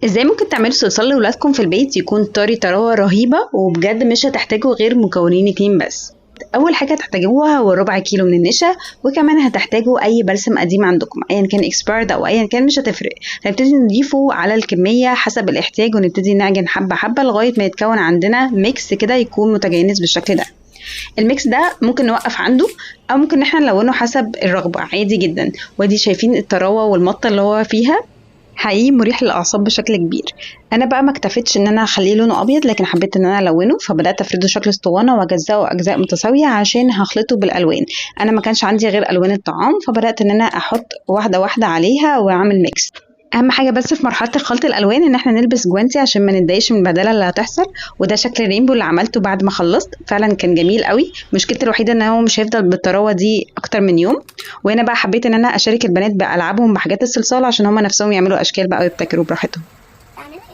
ازاي ممكن تعملوا صلصال لاولادكم في البيت يكون طري طراوه رهيبه وبجد مش هتحتاجوا غير مكونين اتنين بس؟ اول حاجه هتحتاجوها هو ربع كيلو من النشا، وكمان هتحتاجوا اي بلسم قديم عندكم ايا كان expired او ايا كان مش هتفرق. هنبتدي نضيفه على الكميه حسب الاحتياج ونبتدي نعجن حبه حبه لغايه ما يتكون عندنا ميكس كده يكون متجانس بالشكل ده. الميكس ده ممكن نوقف عنده او ممكن احنا نلونه حسب الرغبه عادي جدا. ودي شايفين الطراوه والمطه اللي هو فيها حقيقي مريح للاعصاب بشكل كبير. انا بقى ما اكتفيتش ان انا اخليه لونه ابيض، لكن حبيت ان انا الونه، فبدات افرده شكل اسطوانه واجزاه اجزاء متساويه عشان هخلطه بالالوان. انا ما كانش عندي غير الوان الطعام، فبدات ان انا احط واحده واحده عليها واعمل ميكس. اهم حاجه بس في مرحله خلط الالوان ان احنا نلبس جوانتي عشان ما نتضايقش من البهدله اللي هتحصل. وده شكل الرينبو اللي عملته بعد ما خلصت، فعلا كان جميل قوي. مشكلتي الوحيده ان هو مش هيفضل بالطراوه دي اكتر من يوم. وهنا بقى حبيت ان انا اشارك البنات بالعابهم بحاجات الصلصال عشان هم نفسهم يعملوا اشكال بقى ويبتكروا براحتهم.